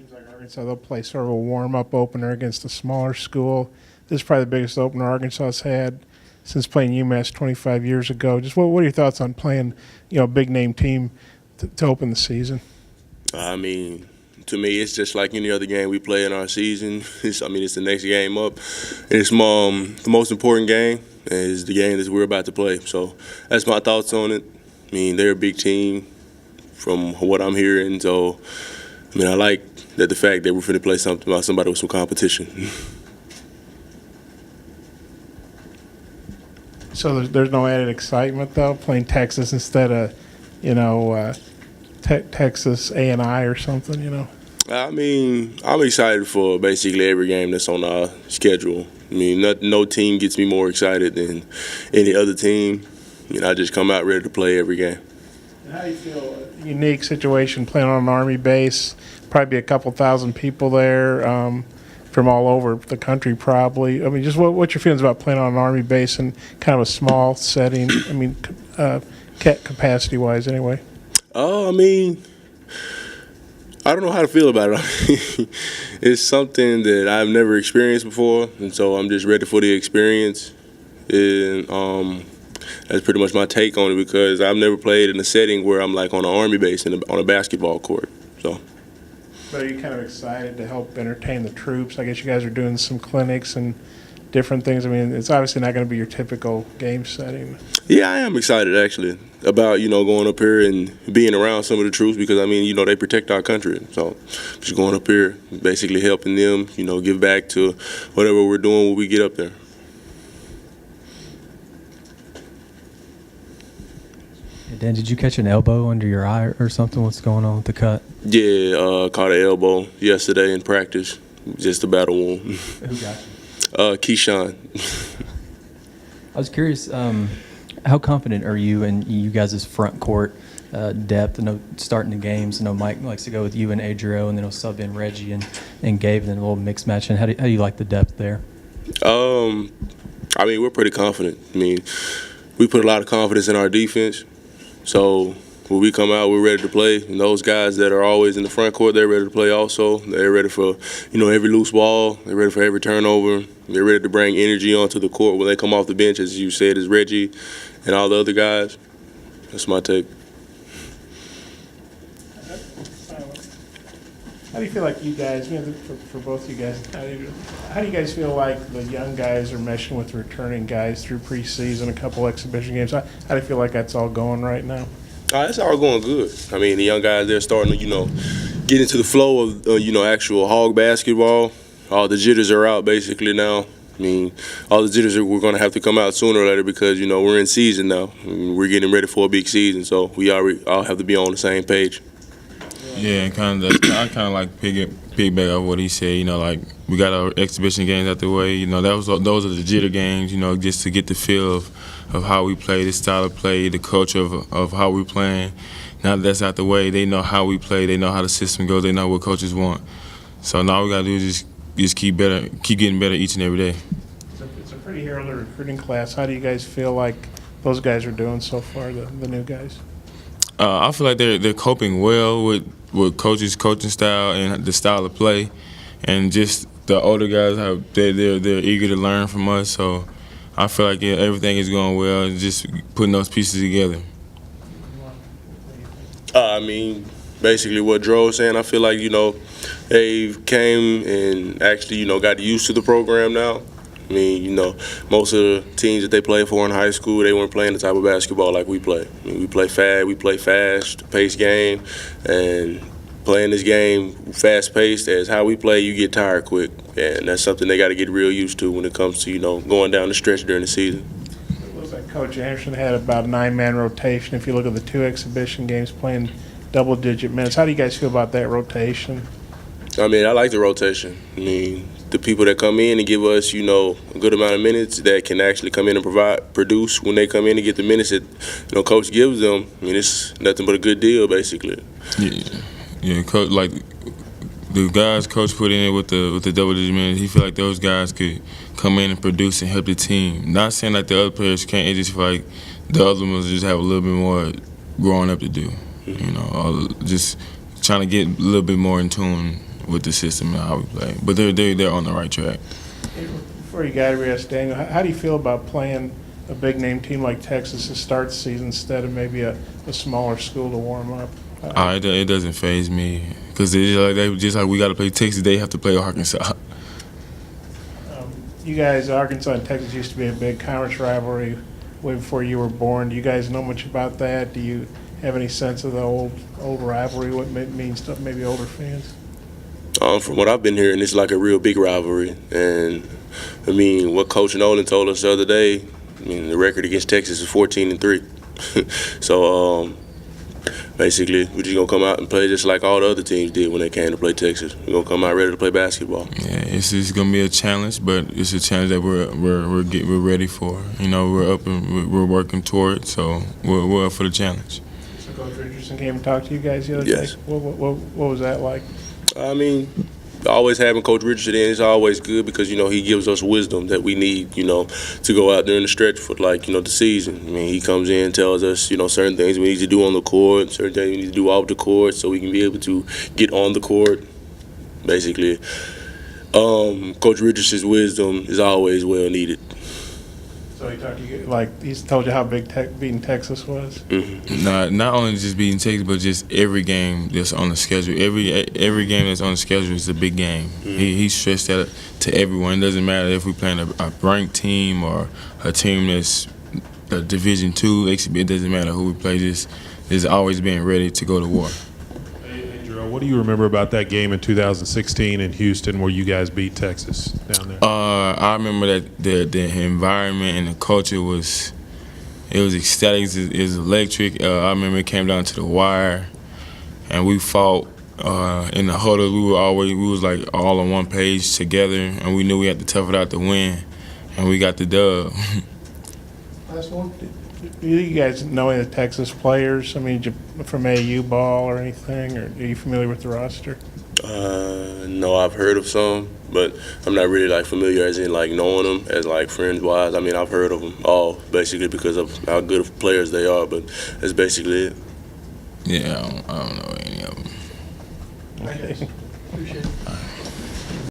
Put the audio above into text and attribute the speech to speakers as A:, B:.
A: Seems like Arkansas, they'll play sort of a warm-up opener against a smaller school. This is probably the biggest opener Arkansas's had since playing UMass 25 years ago. Just what are your thoughts on playing, a big-name team to open the season?
B: I mean, to me, it's just like any other game we play in our season. It's the next game up. And it's the most important game is the game that we're about to play. So that's my thoughts on it. I mean, they're a big team from what I'm hearing. So, I like the fact that we're going to play somebody with some competition.
A: So there's no added excitement, though, playing Texas instead of, Texas A&I or something,
B: I'm excited for basically every game that's on our schedule. No team gets me more excited than any other team. I just come out ready to play every game.
A: How do you feel? Unique situation playing on an Army base, probably a couple thousand people there from all over the country probably. Just what's your feelings about playing on an Army base in kind of a small setting, capacity-wise anyway?
B: I don't know how to feel about it. It's something that I've never experienced before, and so I'm just ready for the experience. And that's pretty much my take on it because I've never played in a setting where I'm like on an Army base on a basketball court. So.
A: But are you kind of excited to help entertain the troops? I guess you guys are doing some clinics and different things. It's obviously not going to be your typical game setting.
B: Yeah, I am excited actually about going up here and being around some of the troops because they protect our country. So just going up here, basically helping them, give back to whatever we're doing when we get up there.
C: Dan, did you catch an elbow under your eye or something? What's going on with the cut?
B: Yeah, caught an elbow yesterday in practice. Just a battle wound.
C: Who got you?
B: Keyshawn.
C: I was curious, how confident are you in you guys' front court depth? I know starting the games, I know Mike likes to go with you and Adrio, and then he'll sub in Reggie and Gabe, and then a little mixed match. And how do you like the depth there?
B: We're pretty confident. We put a lot of confidence in our defense. So when we come out, we're ready to play. And those guys that are always in the front court, they're ready to play also. They're ready for, every loose ball. They're ready for every turnover. They're ready to bring energy onto the court when they come off the bench, as you said, is Reggie and all the other guys. That's my take.
A: How do you feel like you guys, for both you guys, how do you guys feel like the young guys are meshing with returning guys through preseason, a couple exhibition games? How do you feel like that's all going right now?
B: It's all going good. The young guys, they're starting to, get into the flow of, actual hog basketball. All the jitters are out basically now. All the jitters we're going to have to come out sooner or later because, we're in season now. We're getting ready for a big season, so we all have to be on the same page.
D: Yeah, and I kind of like piggyback off what he said. We got our exhibition games out the way. Those are the jitter games. Just to get the feel of how we play, the style of play, the culture of how we playing. Now that that's out the way, they know how we play. They know how the system goes. They know what coaches want. So now all we gotta do is just keep getting better each and every day.
A: It's a pretty early recruiting class. How do you guys feel like those guys are doing so far, the new guys?
D: I feel like they're coping well with coach's coaching style and the style of play, and just the older guys they're eager to learn from us. So I feel like everything is going well. Just putting those pieces together.
B: Basically what Dro was saying. I feel like they came and actually got used to the program now. Most of the teams that they played for in high school, they weren't playing the type of basketball like we play. We play fast, paced game, and playing this game fast-paced as how we play, you get tired quick, and that's something they got to get real used to when it comes to going down the stretch during the season.
A: It looks like Coach Anderson had about a 9-man rotation. If you look at the 2 exhibition games, playing double-digit minutes, how do you guys feel about that rotation?
B: I like the rotation. The people that come in and give us, a good amount of minutes that can actually come in and produce when they come in and get the minutes that, Coach gives them. It's nothing but a good deal, basically.
D: Yeah. Coach, like the guys Coach put in with the double-digit minutes, he feel like those guys could come in and produce and help the team. Not saying like the other players can't. It just feel like the other ones just have a little bit more growing up to do. Just trying to get a little bit more in tune with the system and how we play. But they're on the right track.
A: Before you got here, Daniel, how do you feel about playing a big-name team like Texas to start the season instead of maybe a smaller school to warm up?
D: It doesn't faze me because just like we got to play Texas, they have to play Arkansas.
A: You guys, Arkansas and Texas used to be a big conference rivalry way before you were born. Do you guys know much about that? Do you have any sense of the old rivalry, what it means to maybe older fans?
B: From what I've been hearing, it's like a real big rivalry. And, I mean, what Coach Nolan told us the other day, I mean, the record against Texas is 14-3. So, basically, we're just going to come out and play just like all the other teams did when they came to play Texas. We're going to come out ready to play basketball.
D: Yeah, it's going to be a challenge, but it's a challenge that we're ready for. You know, we're up and we're working toward it, so we're up for the challenge.
A: So Coach Richardson came and talked to you guys the other
B: Yes.
A: day? What was that like?
B: I mean, always having Coach Richardson in is always good because, you know, he gives us wisdom that we need, you know, to go out there in the stretch for, like, you know, the season. I mean, he comes in and tells us, you know, certain things we need to do on the court, certain things we need to do off the court so we can be able to get on the court, basically. Coach Richardson's wisdom is always well needed.
A: So he talked to you, like, he's told you how big beating Texas was?
B: Mm-hmm.
D: Not only just beating Texas, but just every game that's on the schedule. Every game that's on the schedule is a big game. Mm-hmm. He stressed that to everyone. It doesn't matter if we're playing a ranked team or a team that's a Division II. It doesn't matter who we play. Just always being ready to go to war.
E: Adrio, what do you remember about that game in 2016 in Houston where you guys beat Texas down there?
D: I remember that the environment and the culture was ecstatic. It was electric. I remember it came down to the wire, and we fought in the huddle. We was like all on one page together, and we knew we had to tough it out to win, and we got the dub.
A: Last one. Do you guys know any of the Texas players? I mean, from AU ball or anything? Or are you familiar with the roster?
B: No, I've heard of some, but I'm not really like familiar as in like knowing them as like friends wise. I mean, I've heard of them all basically because of how good of players they are, but that's basically it.
D: Yeah, I don't know any of them.
A: Okay.
F: Appreciate it.